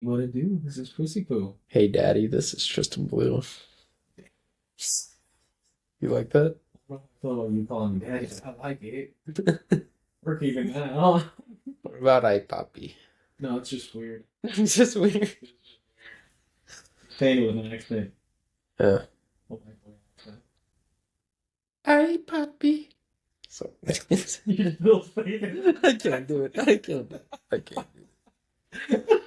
What it do? This is Pussy Poo. Hey Daddy, this is Tristan Blue. You like that? I thought you calling me daddy. I like it. We're keeping that on. What about I Poppy? No, it's just weird. It's just weird. Say it with an accent. Yeah. Oh my God. I Poppy. So You're still saying it. I can't do it. I can't do it. I can't do it.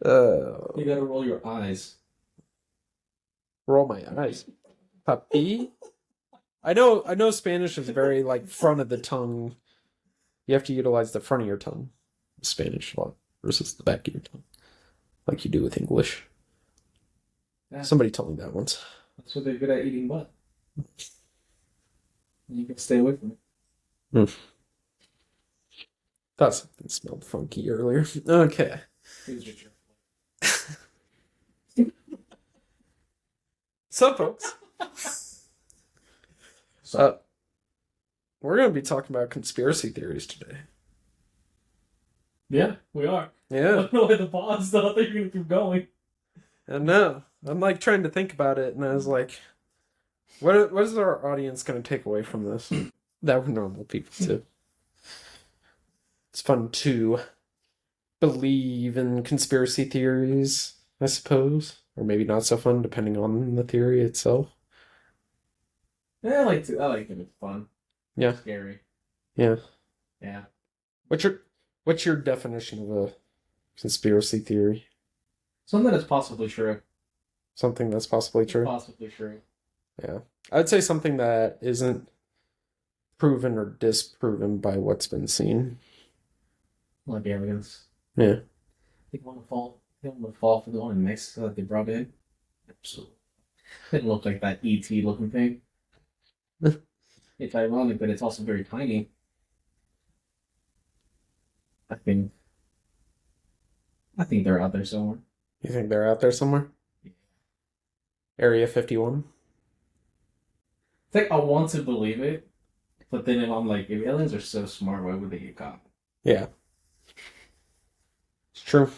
You gotta roll your eyes. Roll my eyes. Puppy. I know Spanish is very like front of the tongue. You have to utilize the front of your tongue. Spanish a lot versus the back of your tongue. Like you do with English. Yeah. Somebody told me that once. That's what they're good at, eating butt. You can stay away from it. Thought something smelled funky earlier. Okay. So, folks, we're going to be talking about conspiracy theories today. Yeah, we are. Yeah. I don't know why the pause though. I thought you were going to keep going. And no, I'm like trying to think about it, and I was like, what is our audience going to take away from this? That we're normal people, too. It's fun to believe in conspiracy theories, I suppose. Or maybe not so fun, depending on the theory itself. Yeah, I like it. It's fun. Yeah. It's scary. Yeah. Yeah. What's your definition of a conspiracy theory? Something that's possibly true. Something that's possibly true? Possibly true. Yeah. I'd say something that isn't proven or disproven by what's been seen. Like aliens. Yeah. I think one would fall. I think one would fall for the one in Mexico that they brought in. Absolutely. Didn't look like that ET looking thing. It's ironic, but it's also very tiny. I think they're out there somewhere. You think they're out there somewhere? Yeah. Area 51? I think I want to believe it, but then if I'm like, if aliens are so smart, why would they get caught? Yeah. It's true.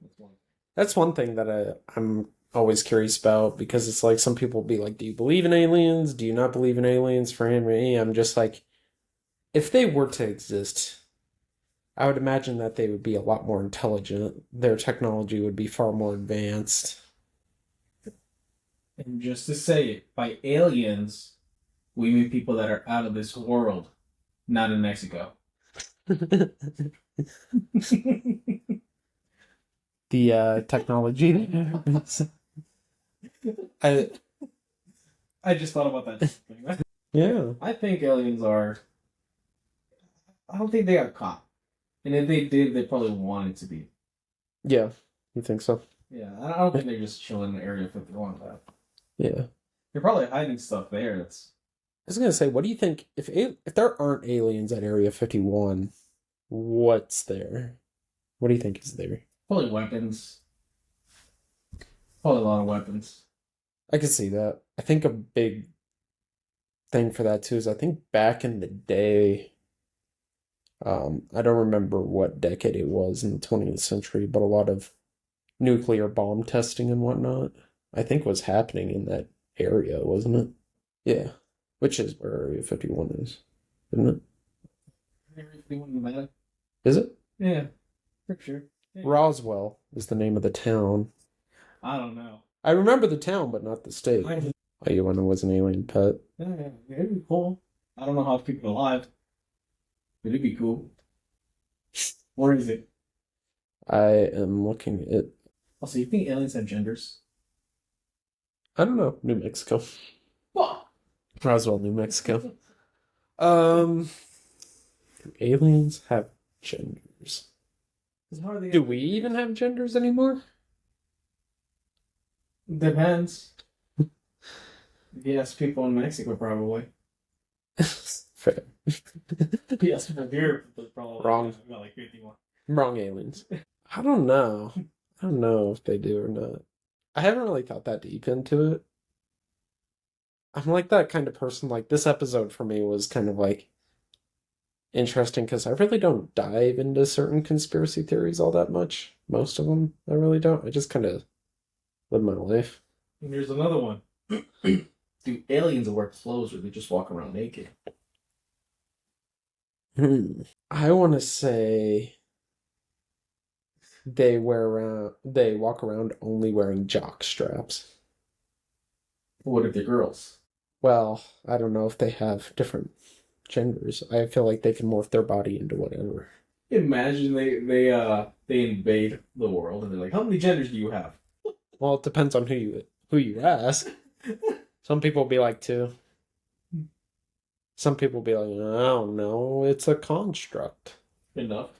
That's one. That's one thing that I'm always curious about, because it's like some people will be like, do you believe in aliens? Do you not believe in aliens? For me, I'm just like, if they were to exist, I would imagine that they would be a lot more intelligent. Their technology would be far more advanced. And just to say it, by aliens, we mean people that are out of this world, not in Mexico. The technology. I just thought about that. Yeah. I think aliens are. I don't think they got caught. And if they did, they probably wanted to be. Yeah. You think so? Yeah, I don't think they're just chilling in Area 51 though. Yeah. They're probably hiding stuff there. That's. I was gonna say, what do you think if there aren't aliens at Area 51? What's there? What do you think is there? Probably weapons. Probably a lot of weapons. I could see that. I think a big thing for that too is I think back in the day, I don't remember what decade it was in the 20th century, but a lot of nuclear bomb testing and whatnot, I think was happening in that area, wasn't it? Yeah. Which is where Area 51 is, isn't it? Area 51 in Nevada? Is it? Yeah, for sure. Yeah. Roswell is the name of the town. I don't know. I remember the town, but not the state. Oh, you want to was an alien pet? Yeah, it'd be cool. I don't know how to keep it alive, but it'd be cool. Where is it? I am looking at. Also, you think aliens have genders? I don't know. New Mexico. What? Roswell, New Mexico. Do aliens have genders? Do we even have genders anymore? Depends. Yes, people in Mexico probably. Fair. Yes, people here probably. Wrong. Got like 51. Wrong aliens. I don't know. I don't know if they do or not. I haven't really thought that deep into it. I'm like that kind of person. Like this episode for me was kind of like interesting because I really don't dive into certain conspiracy theories all that much. Most of them, I really don't. I just kind of live my life. And here's another one. Do aliens wear clothes or they just walk around naked? I want to say they walk around only wearing jock straps. What if they're girls? Well, I don't know if they have different genders. I feel like they can morph their body into whatever. Imagine they invade the world and they're like, how many genders do you have? Well, it depends on who you ask. Some people will be like two. Some people will be like, I don't know, it's a construct. Enough.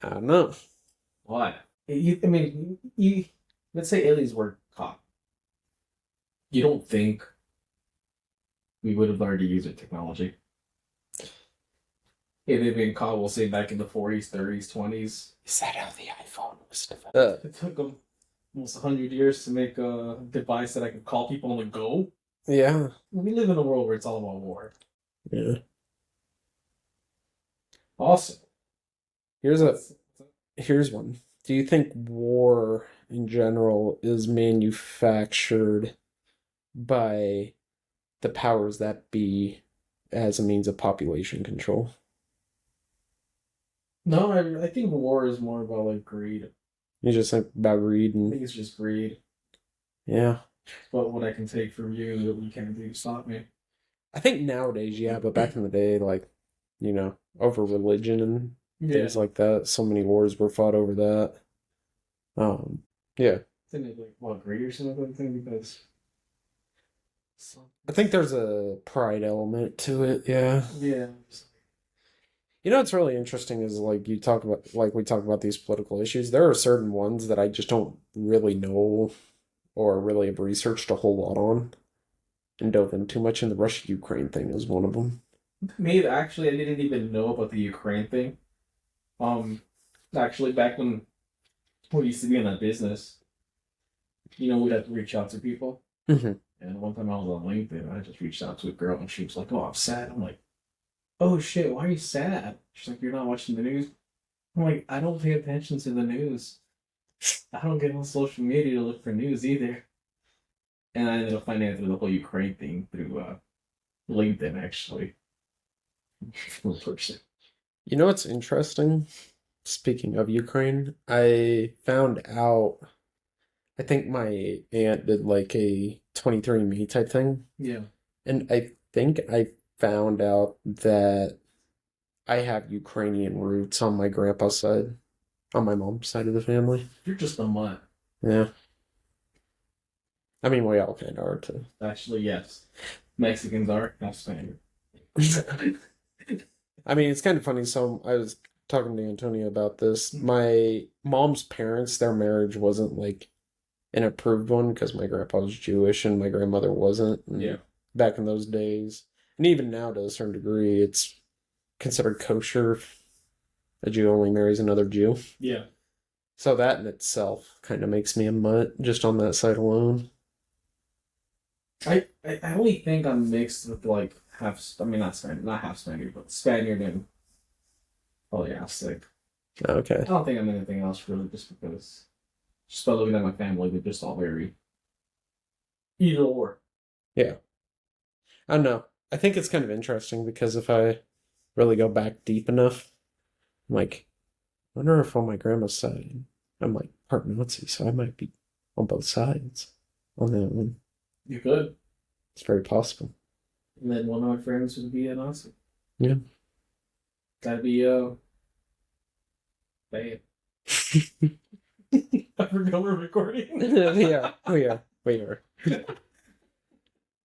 I don't know. Why? Let's say aliens were caught. You don't think we would have learned to use their technology? If they've been caught, we'll say back in the 40s, 30s, 20s. Is that how the iPhone was developed? It took them almost 100 years to make a device that I could call people on the go. Yeah. We live in a world where it's all about war. Yeah. Awesome. Here's one. Do you think war in general is manufactured by the powers that be as a means of population control? No, I think war is more about like greed. You just think about greed I and think it's just greed. yeah. But what I can take from you that you can't do to stop me. I think nowadays, yeah, but back in the day, like, over religion and things like that, so many wars were fought over that. Yeah. Isn't it like what greed or something like that? Because I think there's a pride element to it, yeah. yeah. What's really interesting is like we talk about these political issues. There are certain ones that I just don't really know or really have researched a whole lot on and dove in too much. And the Russia-Ukraine thing is one of them. Me, actually, I didn't even know about the Ukraine thing. Actually, back when we used to be in that business, we'd have to reach out to people. Mm-hmm. And one time I was on LinkedIn, I just reached out to a girl, and she was like, "Oh, I'm sad." I'm like, "Oh shit, why are you sad?" She's like, "You're not watching the news." I'm like, "I don't pay attention to the news. I don't get on social media to look for news either." And I ended up finding out through the whole Ukraine thing through LinkedIn, actually. What's interesting? Speaking of Ukraine, I found out, I think my aunt did like a 23andMe type thing. Yeah. And I think I found out that I have Ukrainian roots on my grandpa's side, on my mom's side of the family. You're just a mutt. Yeah. I mean, we all kind of are too. Actually, yes. Mexicans are half Spaniard. I mean, it's kind of funny. So I was talking to Antonio about this. My mom's parents, their marriage wasn't like an approved one because my grandpa was Jewish and my grandmother wasn't. And yeah. Back in those days, and even now to a certain degree, it's considered kosher if a Jew only marries another Jew. Yeah. So that in itself kind of makes me a mutt just on that side alone. I only think I'm mixed with like not half Spaniard, but Spaniard and polyastic. Okay. I don't think I'm anything else really, just by looking at my family, they're just all very either or. Yeah. I don't know. I think it's kind of interesting because if I really go back deep enough, I'm like, I wonder if on my grandma's side, I'm like part Nazi, so I might be on both sides on that one. You could. It's very possible. And then one of my friends would be a Nazi. Yeah. That'd be bad. I forgot we're recording. Yeah, we are.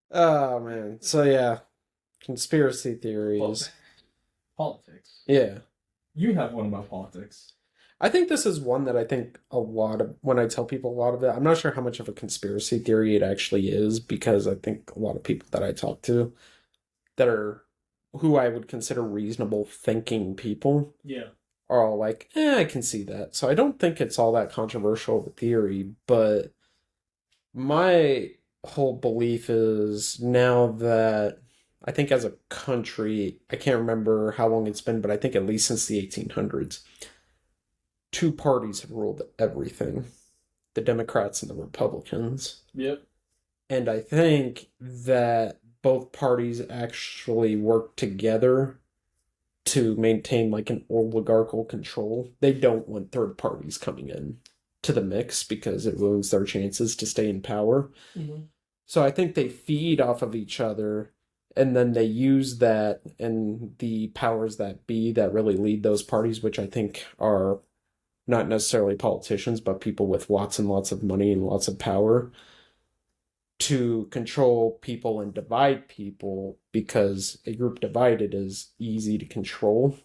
Oh man. So yeah. Conspiracy theories. Politics. Yeah. You have one about politics. I think this is one that I think when I tell people a lot of it, I'm not sure how much of a conspiracy theory it actually is because I think a lot of people that I talk to that are who I would consider reasonable thinking people are all like, I can see that. So I don't think it's all that controversial of a theory, but my whole belief is now that I think as a country, I can't remember how long it's been, but I think at least since the 1800s, two parties have ruled everything, the Democrats and the Republicans. Yep. And I think that both parties actually work together to maintain like an oligarchical control. They don't want third parties coming in to the mix because it ruins their chances to stay in power. Mm-hmm. So I think they feed off of each other and then they use that and the powers that be that really lead those parties, which I think are not necessarily politicians, but people with lots and lots of money and lots of power to control people and divide people because a group divided is easy to control.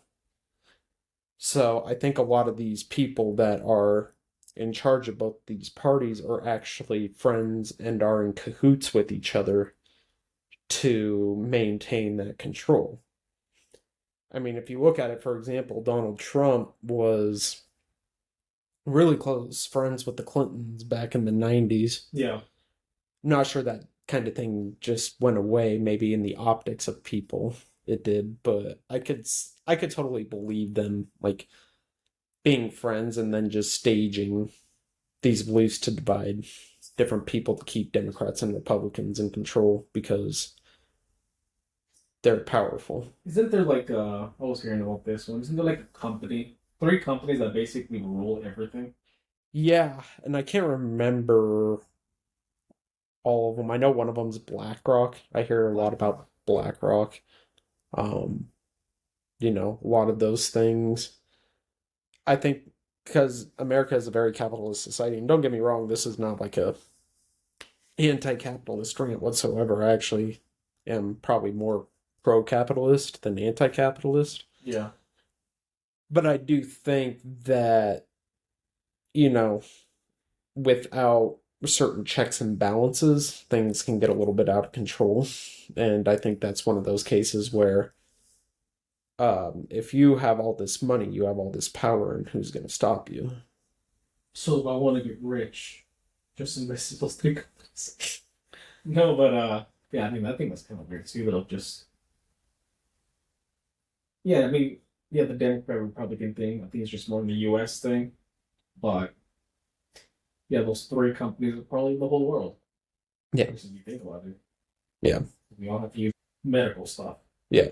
So I think a lot of these people that are in charge of both these parties are actually friends and are in cahoots with each other to maintain that control. I mean, if you look at it, for example, Donald Trump was really close friends with the Clintons back in the 90s. Yeah. Not sure that kind of thing just went away, maybe in the optics of people it did, but I could totally believe them like being friends and then just staging these beliefs to divide different people to keep Democrats and Republicans in control because they're powerful. Isn't there like I was hearing about this one? Isn't there like a company, three companies that basically rule everything? Yeah, and I can't remember all of them. I know one of them's BlackRock. I hear a lot about BlackRock. Um, a lot of those things. I think because America is a very capitalist society, and don't get me wrong, this is not like a anti-capitalist rant whatsoever. I actually am probably more pro-capitalist than anti-capitalist. Yeah. But I do think that, you know, without certain checks and balances, things can get a little bit out of control. And I think that's one of those cases where if you have all this money, you have all this power, and who's going to stop you? So if I want to get rich, just invest in those three companies. No, but yeah, I think that's kind of weird too. That'll just yeah, I mean, yeah, the Democrat Republican thing. I think it's just more in the U.S. thing, but yeah, those three companies are probably the whole world. Yeah. If you think about it, Yeah. we all have to use medical stuff, Yeah.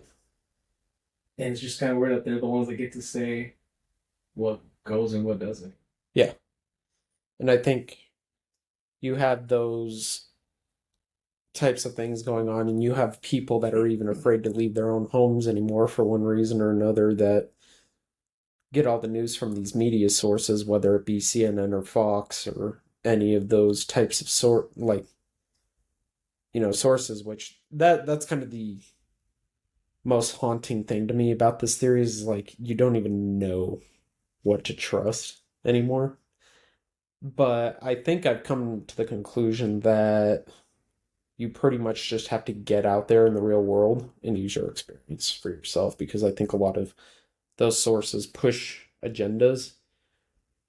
and it's just kind of weird that they're the ones that get to say what goes and what doesn't. Yeah. And I think you have those types of things going on, and you have people that are even afraid to leave their own homes anymore for one reason or another that get all the news from these media sources, whether it be CNN or Fox or any of those types of sources, which that's kind of the most haunting thing to me about this theory is like you don't even know what to trust anymore. But I think I've come to the conclusion that you pretty much just have to get out there in the real world and use your experience for yourself because I think a lot of those sources push agendas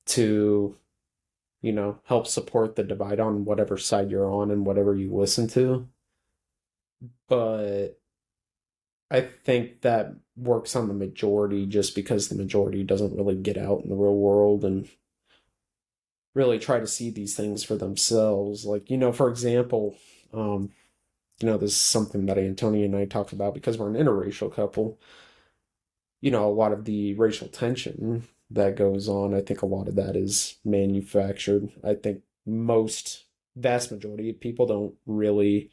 to, help support the divide on whatever side you're on and whatever you listen to. But I think that works on the majority just because the majority doesn't really get out in the real world and really try to see these things for themselves. Like, for example, this is something that Antonia and I talked about because we're an interracial couple. A lot of the racial tension that goes on, I think a lot of that is manufactured. I think vast majority of people don't really,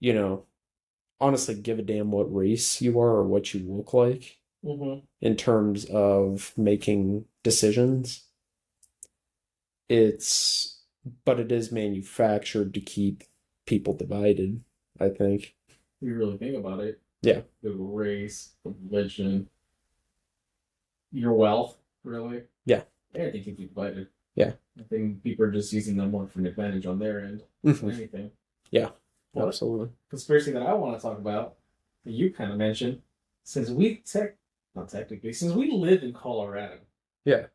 you know, honestly give a damn what race you are or what you look like in terms of making decisions. But it is manufactured to keep people divided, I think. If you really think about it. Yeah. The race, the religion, your wealth, really. Yeah. Everything can be divided. Yeah. I think people are just using them more for an advantage on their end than anything. Yeah. But absolutely. Conspiracy that I want to talk about, that you kind of mentioned, since not technically, since we live in Colorado. Yeah.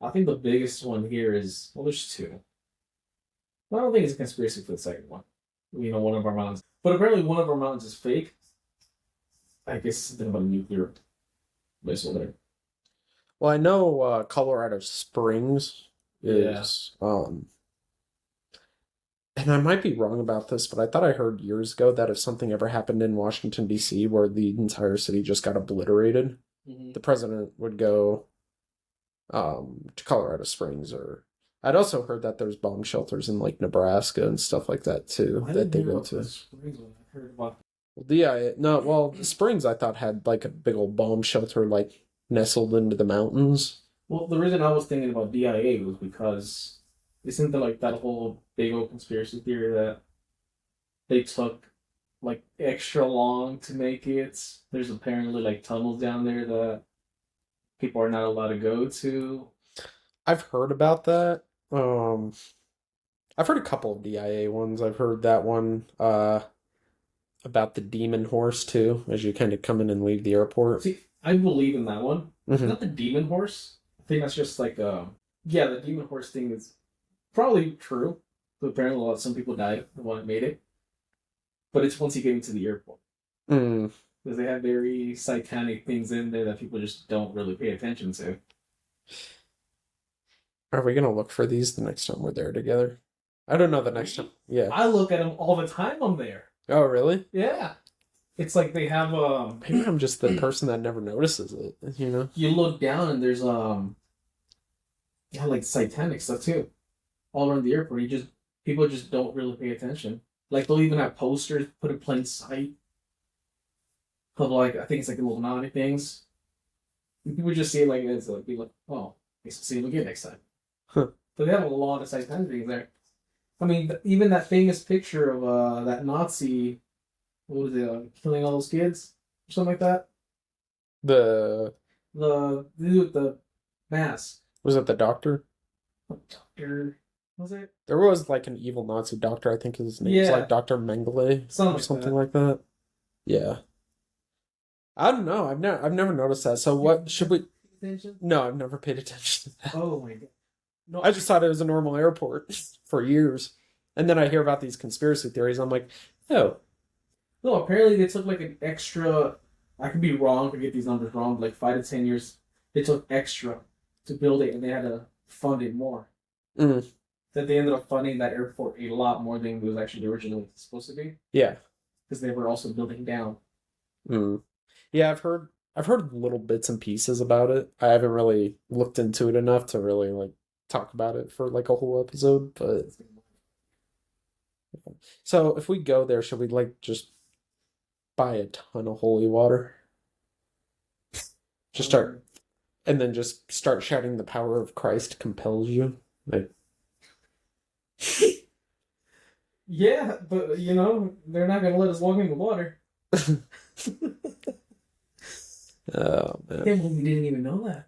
I think the biggest one here is, there's two. I don't think it's a conspiracy for the second one. One of our moms. But apparently one of our mountains is fake. I guess something about a nuclear missile there. Well, I know Colorado Springs Yeah. is and I might be wrong about this, but I thought I heard years ago that if something ever happened in Washington, D.C., where the entire city just got obliterated, Hmm. the president would go to Colorado Springs. Or I'd also heard that there's bomb shelters in like Nebraska and stuff like that too I that didn't they hear go about to. the Springs one. I heard about. Well, DIA, no, well, the Springs I thought had like a big old bomb shelter like nestled into the mountains. Well, the reason I was thinking about DIA was because isn't there like that whole big old conspiracy theory that they took like extra long to make it? There's apparently like tunnels down there that people are not allowed to go to. I've heard about that. Um, I've heard a couple of DIA ones. I've heard that one about the demon horse too, as you kind of come in and leave the airport. See, I believe in that one. Hmm. Not the demon horse. I think that's just like yeah, the demon horse thing is probably true. But apparently, some people died when it made it. But it's once you get into the airport Mm. because they have very satanic things in there that people just don't really pay attention to. Are we gonna look for these the next time we're there together? I don't know the next time. Yeah. I look at them all the time. I'm there. Oh, really? Yeah, it's like they have Maybe I'm just the person that never notices it, you know? you look down and there's yeah, like satanic stuff too, all around the airport. You just people just don't really pay attention. Like they'll even have posters put in plain sight of like I think it's like the Illuminati things. And people just see it like it's like be like, oh, I guess we'll see them again next time. Huh. But they have a lot of satanic things there. I mean, even that famous picture of that Nazi, what was it, killing all those kids or something like that. The The dude with the mask, Was that the doctor? Doctor, was it? There was like an evil Nazi doctor, I think his name was Yeah, like Dr. Mengele something or like something that. like that. Yeah. I don't know. I've never noticed that. So what should we Attention? No, I've never paid attention to that. Oh my god. No, I just thought it was a normal airport for years. And then I hear about these conspiracy theories. I'm like, oh, no. Apparently, they took like an extra. I could be wrong. Could get these numbers wrong. But like 5 to 10 years, they took extra to build it, and they had to fund it more. mm, That they ended up funding that airport a lot more than it was actually originally supposed to be, yeah. because they were also building down. Mm. Yeah, I've heard little bits and pieces about it. I haven't really looked into it enough to really like talk about it for like a whole episode, but so if we go there, should we like just buy a ton of holy water? Just Um, start and then just start shouting the power of Christ compels you. Like, yeah, but they're not gonna let us walk in the water. oh I man. can't believe we didn't even know that.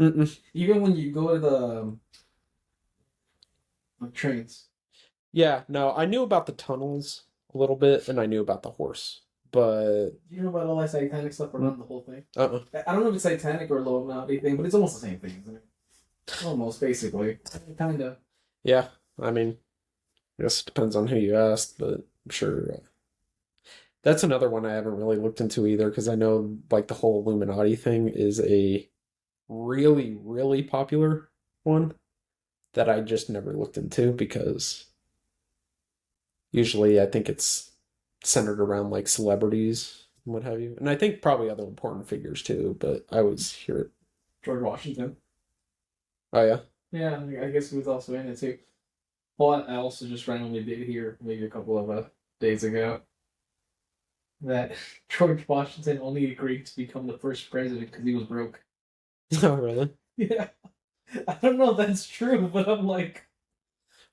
Mm-mm. Even when you go to the trains. Yeah, no, I knew about the tunnels a little bit and I knew about the horse, but Do you know about all that satanic stuff around the whole thing? uh-uh. I don't know if it's satanic or Illuminati thing, but it's almost the same thing, isn't it? Almost, basically. Kind of. Yeah, I mean, I guess it depends on who you ask, but I'm sure that's another one I haven't really looked into either because I know like the whole Illuminati thing is a really, really popular one that I just never looked into because usually I think it's centered around like celebrities and what have you. And I think probably other important figures too, but I always hear it. George Washington. Oh yeah. Yeah, I guess he was also in it too. Well, I also just randomly did hear maybe a couple of days ago that George Washington only agreed to become the first president because he was broke. Oh really? Yeah. I don't know if that's true, but I'm like,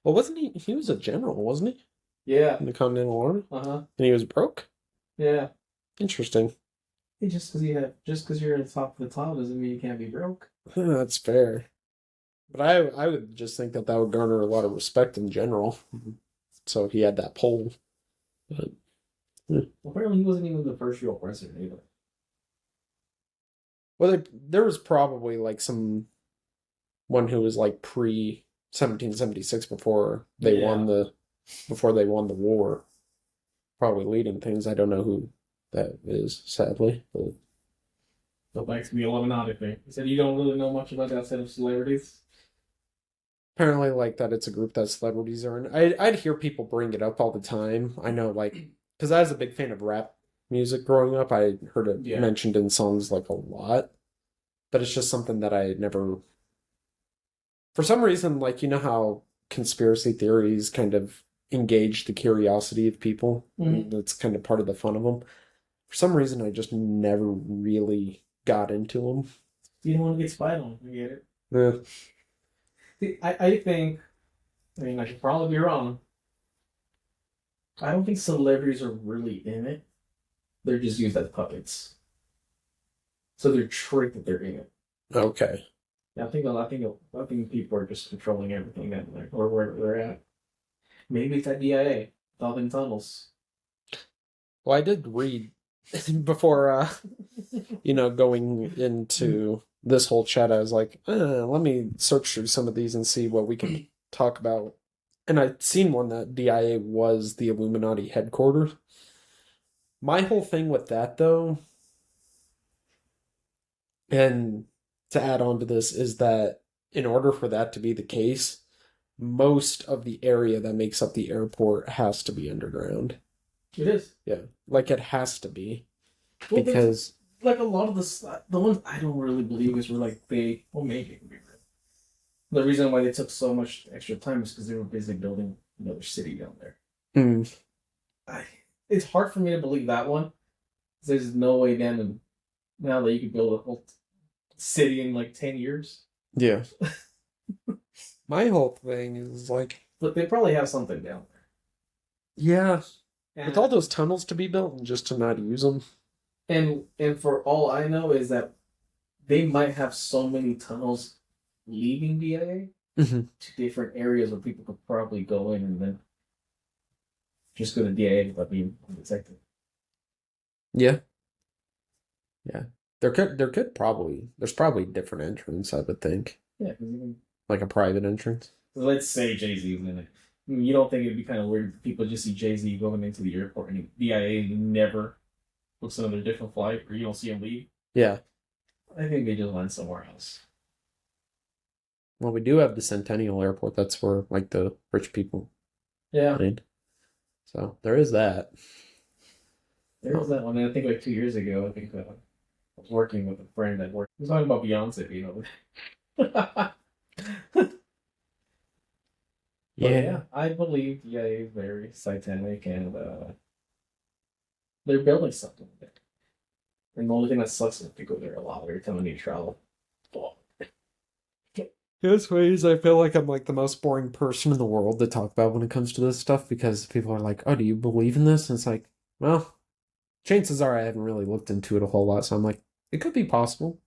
Well, wasn't he? He was a general, wasn't he? yeah. In the Continental Army? Uh-huh. And he was broke? Yeah. Interesting. Hey, just because you're at the top of the top doesn't mean you can't be broke. That's fair. But I would just think that that would garner a lot of respect in general. So he had that poll. But Well, apparently he wasn't even the first real president either. well, there was probably like some one who was like pre 1776 before they Yeah. won the war. probably leading things. I don't know who that is, sadly. But Go back to the Illuminati thing. You said you don't really know much about that set of celebrities. apparently, like that, it's a group that celebrities are in. I'd hear people bring it up all the time. I know, like, because I was a big fan of rap music growing up. I heard it Yeah. mentioned in songs like a lot, but it's just something that I never, for some reason, like you know how conspiracy theories kind of engage the curiosity of people. Mm-hmm. That's kind of part of the fun of them. For some reason, I just never really got into them. You don't want to get spied on. I get it. Yeah. See, I think, I mean, I could probably be wrong. I don't think celebrities are really in it. They're just used as puppets. So they're tricked that they're in it. Okay. I think people are just controlling everything that or where they're at. Maybe it's that DIA, Dolphin Tunnels. Well, I did read before, going into this whole chat. I was like, let me search through some of these and see what we can talk about. And I'd seen one that DIA was the Illuminati headquarters. My whole thing with that, though, and to add on to this, is that in order for that to be the case, most of the area that makes up the airport has to be underground. It is. Yeah, like it has to be. Well, Because like a lot of the ones I don't really believe is were like well, maybe it could be real. The reason why they took so much extra time is because they were busy building another city down there. mm, It's hard for me to believe that one. There's no way then now that you could build a whole city in like 10 years. yeah. My whole thing is like, But they probably have something down yeah, there. with all those tunnels to be built and just to not use them. And for all I know is that they might have so many tunnels leaving DIA Mm-hmm. to different areas where people could probably go in and then just go to DIA without being detected. Yeah, yeah. There's probably different entrance, I would think, Yeah, because like a private entrance. let's say Jay-Z was in it. I mean, you don't think it'd be kind of weird if people just see Jay-Z going into the airport and DIA never looks another different flight or you don't see him leave? Yeah. I think they just went somewhere else. Well, we do have the Centennial Airport. That's where like the rich people Yeah. land. So there is that. There was that one. I think like 2 years ago, I think I was working with a friend that worked. He was talking about Beyonce, but yeah, I believe DIA is very satanic and they're building something there. And the only thing that sucks is if you go there a lot every time you travel. Oh. It's ways I feel like I'm like the most boring person in the world to talk about when it comes to this stuff because people are like, "Oh, do you believe in this?" And it's like, well, chances are I haven't really looked into it a whole lot, so I'm like, it could be possible,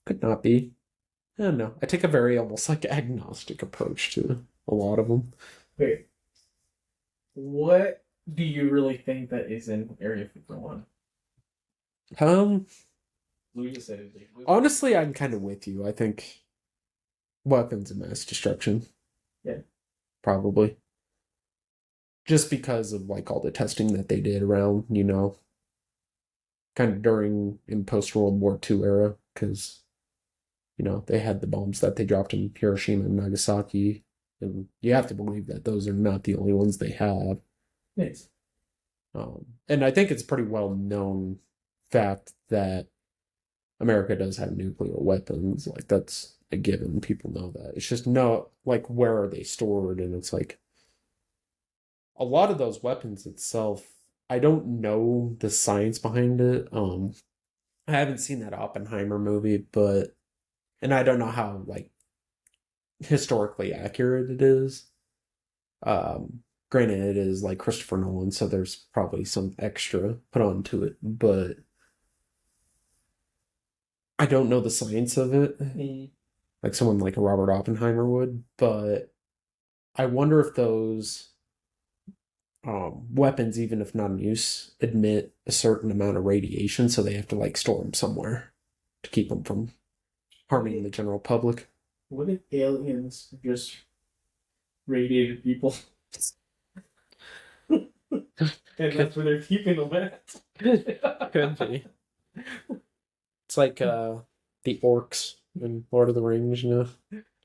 could not be. I don't know. I take a very almost like agnostic approach to a lot of them. Wait, what do you really think that is in Area 51? Um, We just said it. Honestly, I'm kind of with you. I think weapons of mass destruction. Yeah. Probably. Just because of like all the testing that they did around, kind of during in post World War II era, because they had the bombs that they dropped in Hiroshima and Nagasaki, and you have to believe that those are not the only ones they have. Yes. And I think it's pretty well known fact that America does have nuclear weapons. Like that's a given. People know that. It's just like where are they stored? And it's like a lot of those weapons itself. I don't know the science behind it. I haven't seen that Oppenheimer movie, and I don't know how like historically accurate it is. Granted, it is like Christopher Nolan, so there's probably some extra put onto it, but I don't know the science of it, like someone like a Robert Oppenheimer would. But I wonder if those weapons, even if not in use, emit a certain amount of radiation, so they have to like store them somewhere to keep them from harming the general public. What if aliens just radiated people? and that's where they're keeping them at. Could be. It's like the orcs in Lord of the Rings, you know?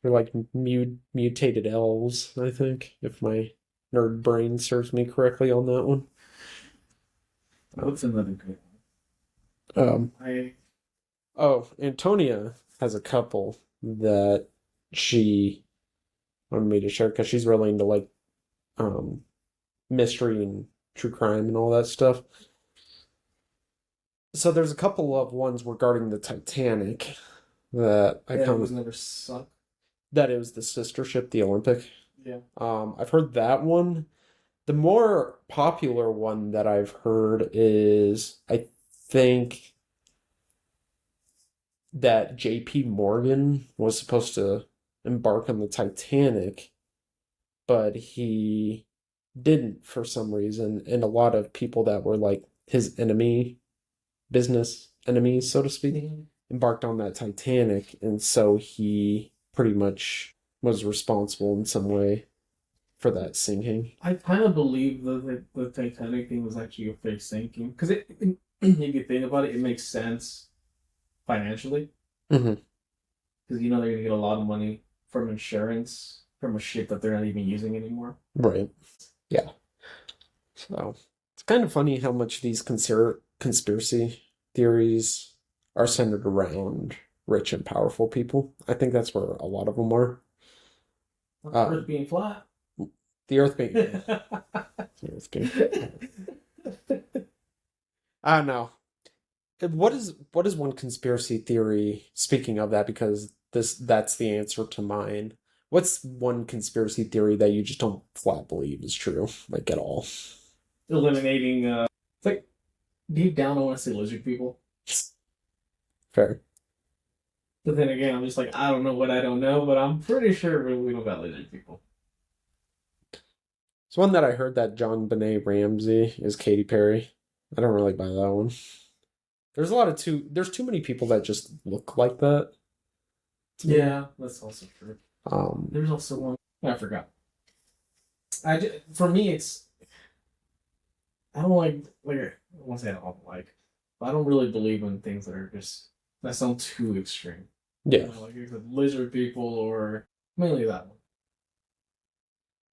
They're like mutated elves, I think, if my nerd brain serves me correctly on that one. What's another good Um, one? oh, Antonia has a couple that she wanted me to share because she's really into like mystery and true crime and all that stuff. So there's a couple of ones regarding the Titanic that I It kind was of never sunk. that it was the sister ship, the Olympic. Yeah. I've heard that one. The more popular one that I've heard is I think that J.P. Morgan was supposed to embark on the Titanic, but he didn't for some reason, and a lot of people that were like his business enemies, so to speak, embarked on that Titanic, and so he pretty much was responsible in some way for that sinking. I kind of believe the Titanic thing was actually a fake sinking because if you think about it, it makes sense financially Mm-hmm. because you know they're gonna get a lot of money from insurance from a ship that they're not even using anymore. Right. Yeah. So it's kind of funny how much these conspiracy theories are centered around rich and powerful people. I think that's where a lot of them are. Earth being flat. The Earth being the Earth being I don't know. What is one conspiracy theory, speaking of that, because that's the answer to mine. What's one conspiracy theory that you just don't flat believe is true, like at all? Eliminating. It's like deep down, I want to say lizard people, Fair. but then again, I'm just like I don't know what I don't know, but I'm pretty sure we know about lizard people. It's one that I heard that John Benet Ramsey is Katy Perry. I don't really buy that one. There's too many people that just look like that. Yeah, that's also true. Um, There's also one I forgot. For me, it's I don't I won't say I don't like, but I don't really believe in things that sound too extreme. yeah. Like you said, lizard people or mainly that one.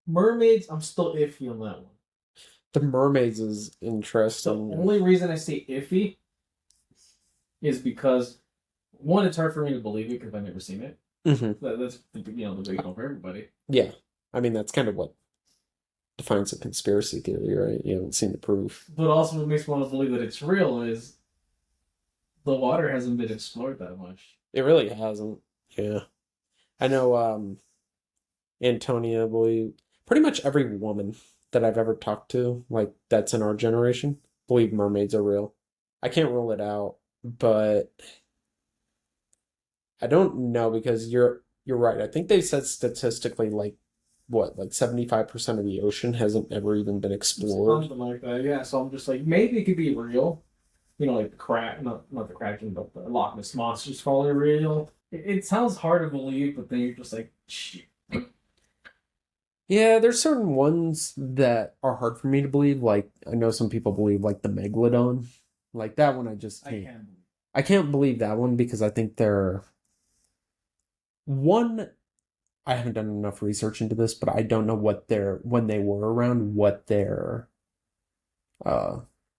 Mermaids, I'm still iffy on that one. The mermaids is The interesting. only reason I say iffy is because one, it's hard for me to believe it because I've never seen it. Mm-hmm. That's the big deal for everybody. Yeah. I mean, that's kind of what defines a conspiracy theory, right? You haven't seen the proof. But also, what makes me want to believe that it's real is the water hasn't been explored that much. It really hasn't. Yeah. I know Antonia believe pretty much every woman that I've ever talked to, like that's in our generation, believe mermaids are real. I can't rule it out, but I don't know because you're right. I think they said statistically like what, like 75% of the ocean hasn't ever even been explored. Something like that, yeah. So I'm just like, maybe it could be real. You know, like the crack, not the Kraken, but the Loch Ness monster's probably real. It sounds hard to believe, but then you're just like, shit. Yeah, there's certain ones that are hard for me to believe. Like I know some people believe like the megalodon. Like that one I just I can't. can't. I can't believe that one because I think they're one. I haven't done enough research into this, but I don't know what their when they were around, what their uh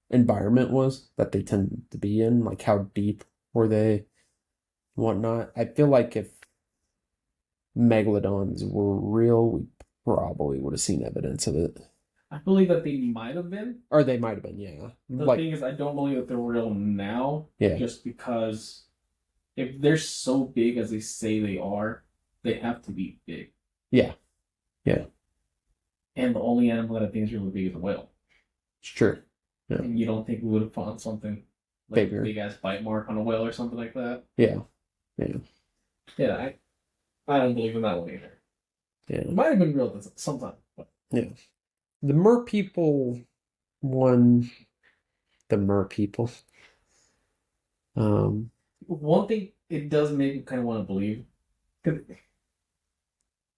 environment was that they tend to be in, like how deep were they, whatnot. I feel like if megalodons were real, we probably would have seen evidence of it. I believe that they might have been. Or they might have been, yeah. The Like, thing is, I don't believe that they're real now. yeah. Just because if they're so big as they say they are, they have to be big. Yeah. Yeah. And the only animal that I think is really big is a whale. It's true. Yeah. And you don't think we would have found something like Bigger. a big ass bite mark on a whale or something like that? Yeah. Yeah. Yeah, I don't believe in that one either. Yeah. It might have been real sometime. But. Yeah. The mer people one. The mer people. One thing it does make me kind of want to believe, because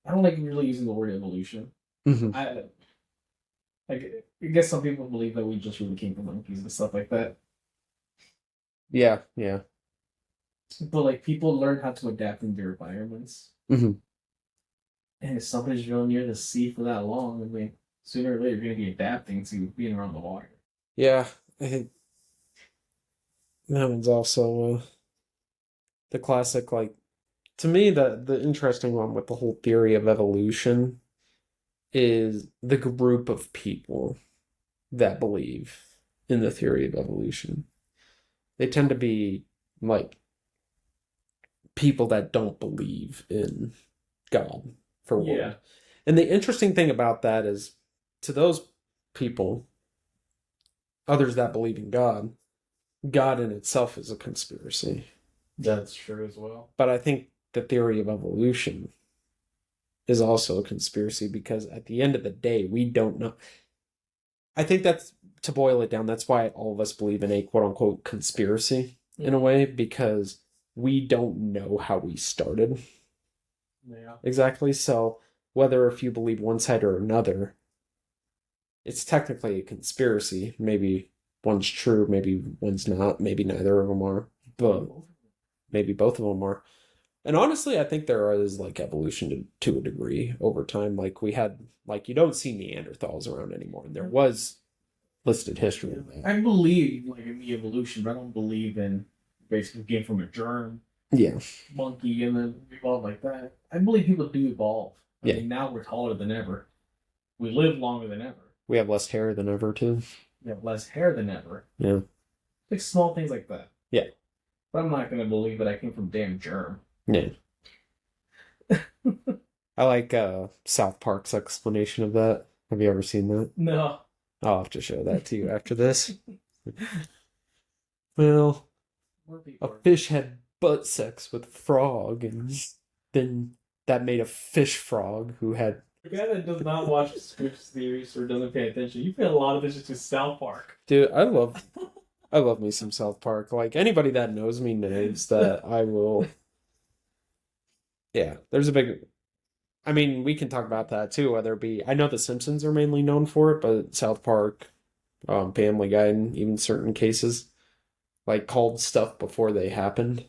I don't like really using the word evolution. Mhm. Like, I guess some people believe that we just really came from monkeys and stuff like that. Yeah, yeah. But like, people learn how to adapt in their environments, Hmm. and if somebody's really near the sea for that long, I mean, sooner or later you're gonna be adapting to being around the water. Yeah, I think that one's also the classic. Like to me, the interesting one with the whole theory of evolution is the group of people that believe in the theory of evolution. They tend to be like people that don't believe in God, for Yeah, one. And the interesting thing about that is to those people, others that believe in God, God in itself is a conspiracy. that's true as well. But I think the theory of evolution is also a conspiracy because at the end of the day, we don't know. I think that's to boil it down, that's why all of us believe in a quote unquote conspiracy in a way, because we don't know how we started Yeah. exactly. So whether if you believe one side or another, it's technically a conspiracy. Maybe one's true, maybe one's not, maybe neither of them are, but maybe both of them are. And honestly, I think there is like evolution to a degree over time. Like we had, like you don't see Neanderthals around anymore, and there was listed history of that. I believe like in the evolution, but I don't believe in basically came from a germ Yeah, monkey and then evolved like that. I believe people do evolve. I yeah. mean, now we're taller than ever. We live longer than ever. We have less hair than ever too. We have less hair than ever. Yeah, Like small things like that. yeah, But I'm not gonna believe that I came from damn germ. yeah. I like South Park's explanation of that. Have you ever seen that? No. I'll have to show that to you after this. Well, More a people are. fish had butt sex with a frog, and then that made a fish frog who had. The guy that does not watch Scoops series or doesn't pay attention, you pay a lot of attention to South Park. Dude, I love me some South Park. Like anybody that knows me knows that I will. Yeah, there's a big. I mean, we can talk about that too. Whether it be, I know The Simpsons are mainly known for it, but South Park, Family Guy, in even certain cases, like called stuff before they happened,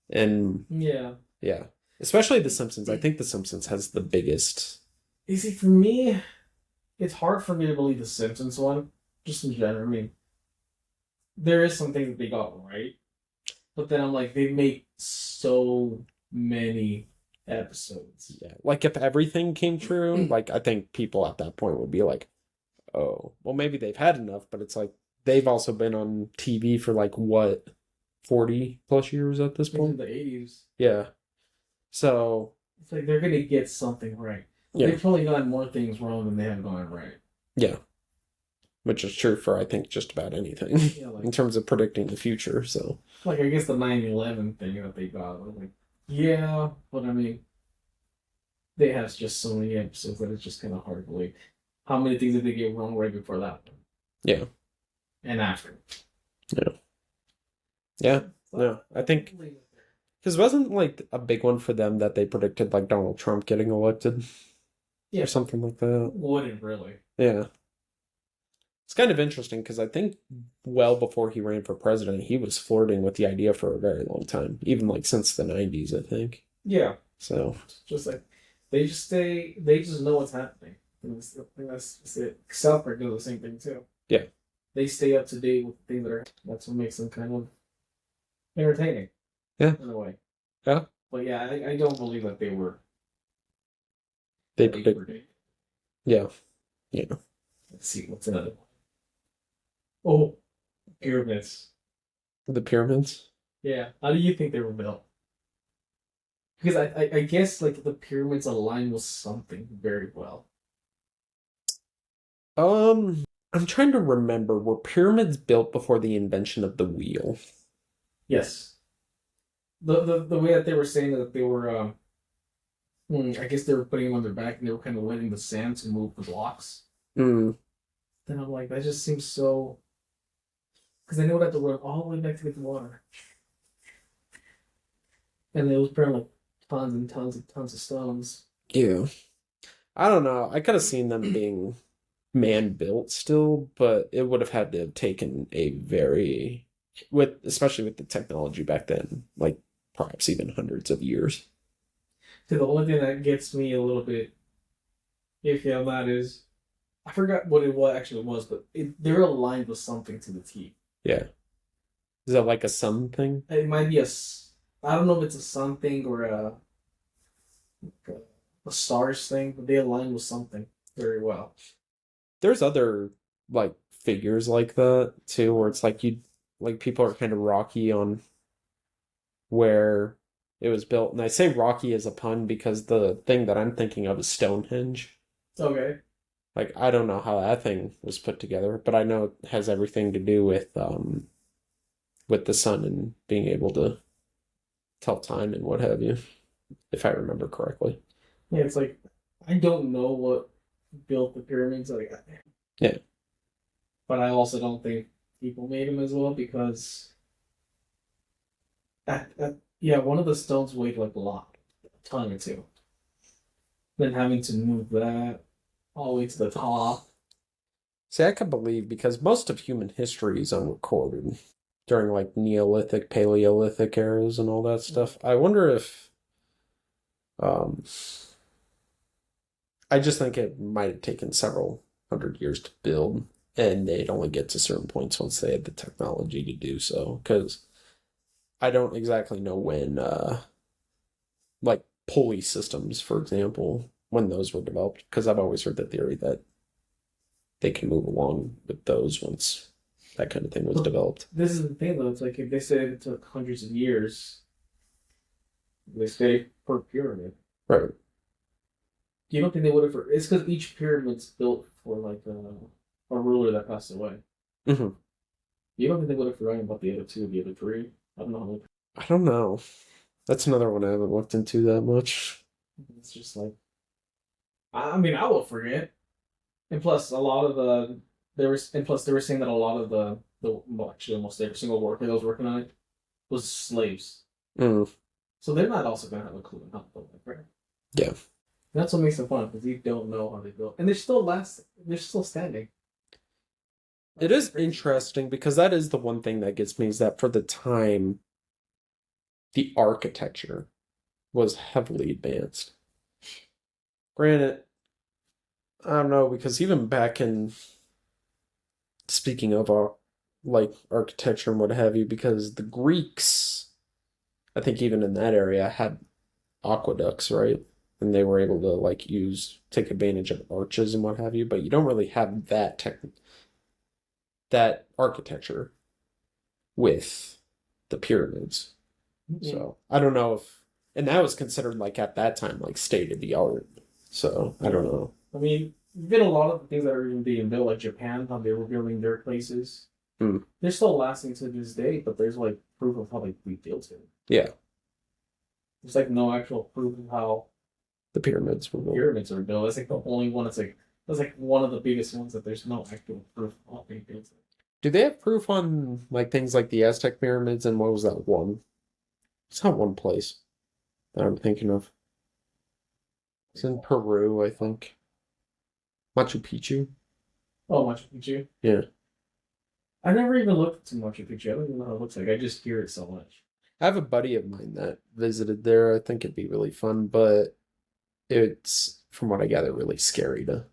and Yeah. yeah, especially The Simpsons. I think The Simpsons has the biggest. You see, for me, it's hard for me to believe the Simpsons one, just in general. I mean, there is something that they got right, but then I'm like, they make so many episodes. Yeah, like if everything came true, like I think people at that point would be like, oh, well, maybe they've had enough, but it's like they've also been on TV for like what, 40 plus years at this Into point? the 80s. Yeah. So, It's like they're gonna get something right. yeah, They've probably gotten more things wrong than they have gotten right. yeah, which is true for I think just about anything Yeah, in terms of predicting the future. So, like I guess the 9/11 thing that they got, I was like, yeah, but I mean, they have just so many episodes that it's just kind of hard to believe. How many things did they get wrong right before that one yeah, and after? yeah, yeah. No, I think because wasn't like a big one for them that they predicted like Donald Trump getting elected Yeah, or something like that. wouldn't really. Yeah. It's kind of interesting because I think well before he ran for president, he was flirting with the idea for a very long time, even like since the 90s, I think. Yeah, So, just like they just know what's happening. That's just it. South Park does the same thing too. yeah. They stay up to date with things that are. That's what makes them kind of entertaining. Yeah. In a way. Yeah. But yeah, I don't believe that they were. They that predict. were dating. Yeah. Yeah. Let's see what's another one. Oh, pyramids. The pyramids. Yeah. How do you think they were built? Because I guess like the pyramids align with something very well. I'm trying to remember, were pyramids built before the invention of the wheel? Yes. The way that they were saying that they were I guess they were putting them on their back and they were kind of letting the sand to move the blocks. Mm. Then I'm like, that just seems so. Because I know that to run all the way back to get the water, and they was putting like tons and tons and tons of stones. Yeah. I don't know. I could have seen them being man built still, but it would have had to have taken a very especially with the technology back then, like perhaps even hundreds of years. So the only thing that gets me a little bit iffy on that is I forgot what it was actually was, but they're aligned with something to the T. Yeah. Is that like a sun thing? It might be I don't know if it's a sun thing or a stars thing, but they align with something very well. There's other like figures like that too, where it's like people are kind of rocky on where it was built. And I say rocky as a pun because the thing that I'm thinking of is Stonehenge. Okay. Like I don't know how that thing was put together, but I know it has everything to do with the sun and being able to tell time and what have you, if I remember correctly. Yeah, it's like I don't know what built the pyramids, like, Yeah. but I also don't think people made them as well because, yeah, one of the stones weighed like a ton or two. Then having to move that all the way to the top. See, I can believe because most of human history is unrecorded during like Neolithic, Paleolithic eras and all that stuff. I wonder if um I just think it might have taken several hundred years to build, and they'd only get to certain points once they had the technology to do so. Because I don't exactly know when, like pulley systems, for example, when those were developed. Because I've always heard the theory that they can move along with those once that kind of thing was developed. This is the thing, though. It's like if they said it took hundreds of years, they say per pyramid. Right. You don't think they would have? It's because each pyramid's built for like a ruler that passed away. Mm-hmm. You don't think they would have forgotten about the other two, the other three? I don't know. I don't know. That's another one I haven't looked into that much. It's just like, I mean, I will forget. And plus, a lot of they were saying that a lot of well, actually almost every single worker that was working on it was slaves. Mm. So they're not also gonna have a clue on how to build it, right? Yeah. That's what makes it fun because you don't know how they built, and they're still they're still standing. It is interesting because that is the one thing that gets me is that for the time, the architecture was heavily advanced. Granted, I don't know, because even back in, speaking of like architecture and what have you, because the Greeks, I think even in that area, had aqueducts, right? And they were able to like take advantage of arches and what have you, but you don't really have that architecture with the pyramids. Yeah. So I don't know and that was considered like at that time like state of the art. So I don't know. I mean, even a lot of the things that are even being built, like Japan, how they were building their places, they're still lasting to this day. But there's like proof of how they rebuilt it. Yeah. There's like no actual proof of how the pyramids were built. Pyramids are built. That's like the only one. That's like one of the biggest ones that there's no actual proof of how they built it. Do they have proof on like things like the Aztec pyramids and what was that one? It's not one place that I'm thinking of. It's in Peru, I think. Machu Picchu. Oh, Machu Picchu? Yeah. I never even looked into Machu Picchu. I don't even know how it looks like. I just hear it so much. I have a buddy of mine that visited there. I think it'd be really fun, but it's, from what I gather, really scary to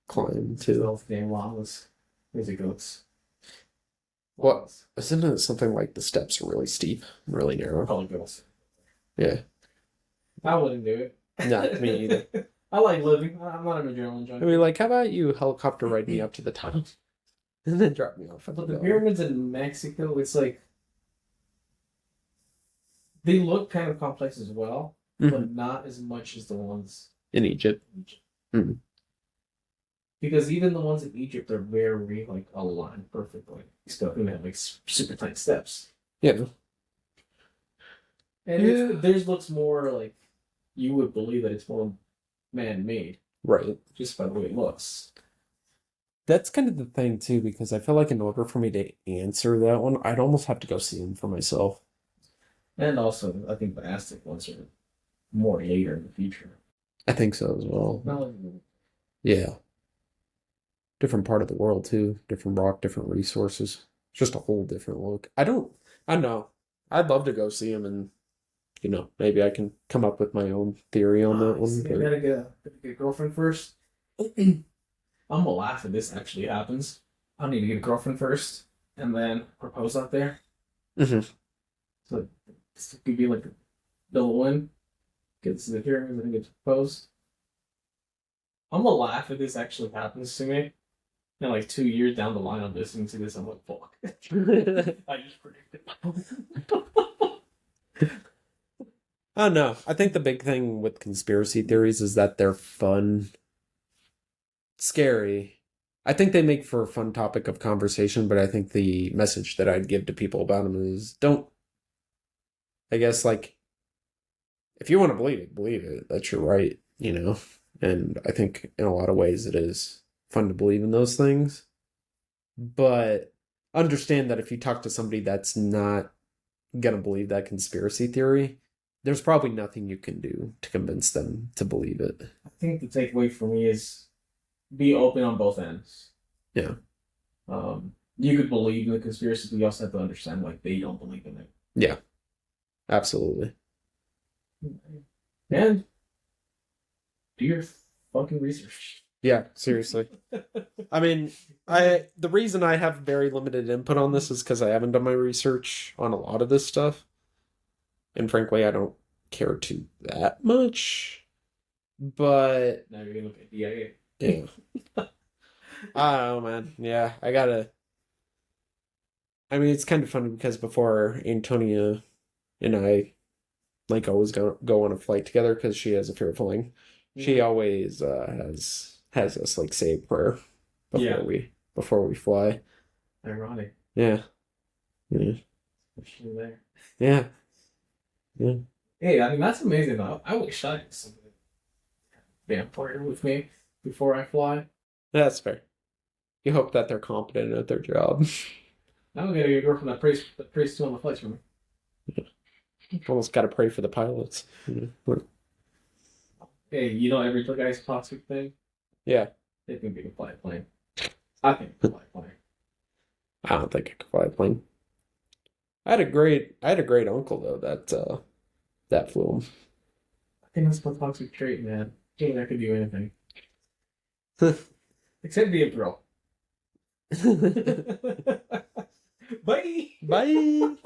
climb too. Those damn llamas. Crazy goats. What? Isn't it something like the steps are really steep and really narrow? Probably goats. Yeah. I wouldn't do it. Not me either. I like living. I'm not an adrenaline junkie. I mean, like, how about you helicopter ride me up to the top and then drop me off? But the pyramids in Mexico, it's like they look kind of complex as well, but not as much as the ones in Egypt. Mm-hmm. Because even the ones in Egypt are very like aligned perfectly. Still, they have like super tight steps. Yeah. And theirs looks more like you would believe that it's more man-made, right? Just by the way it looks. That's kind of the thing too, because I feel like in order for me to answer that one, I'd almost have to go see them for myself. And also, I think the Aztec ones are more later in the future. I think so as well. Not like, yeah. different part of the world too. Different rock, different resources. Just a whole different look. I don't know. I'd love to go see him, and maybe I can come up with my own theory on that one. See, I But gotta get a girlfriend first. I'm gonna laugh if this actually happens. I need to get a girlfriend first, and then propose out there. Mhm. So this could be like a double win. Gets the hearing and then gets proposed. I'm gonna laugh if this actually happens to me. And like 2 years down the line, I'm listening to this. I'm like, fuck. I just predicted. I don't know. I think the big thing with conspiracy theories is that they're fun, scary. I think they make for a fun topic of conversation, but I think the message that I'd give to people about them is don't, I guess, like, if you want to believe it. That's your right, And I think in a lot of ways it is fun to believe in those things. But understand that if you talk to somebody that's not going to believe that conspiracy theory, there's probably nothing you can do to convince them to believe it. I think the takeaway for me is be open on both ends. Yeah. You could believe in the conspiracy, but you also have to understand like they don't believe in it. Yeah. Absolutely. And do your fucking research. Yeah, seriously. I mean, the reason I have very limited input on this is because I haven't done my research on a lot of this stuff. And frankly, I don't care to that much. But Now you're gonna look at DIA. yeah. I don't know, man. Yeah, I mean, it's kind of funny because before Antonia and I like always go on a flight together because she has a fear of flying. She always has us like say a prayer before we fly. Ironic. Yeah. Yeah. Especially there. Yeah. Yeah. Hey, I mean that's amazing though. I wish I had some vampire with me before I fly. That's fair. You hope that they're competent at their job. I'm gonna get a girlfriend that prays to on the flights for me. Almost got to pray for the pilots. Hey, every guy's toxic thing? Yeah. They think they can fly a plane. I think they can fly a plane. I don't think I could fly a plane. I had a great uncle though that flew him. I think that's my toxic trait, man. I think I could do anything. Except be a bro. Bye! Bye.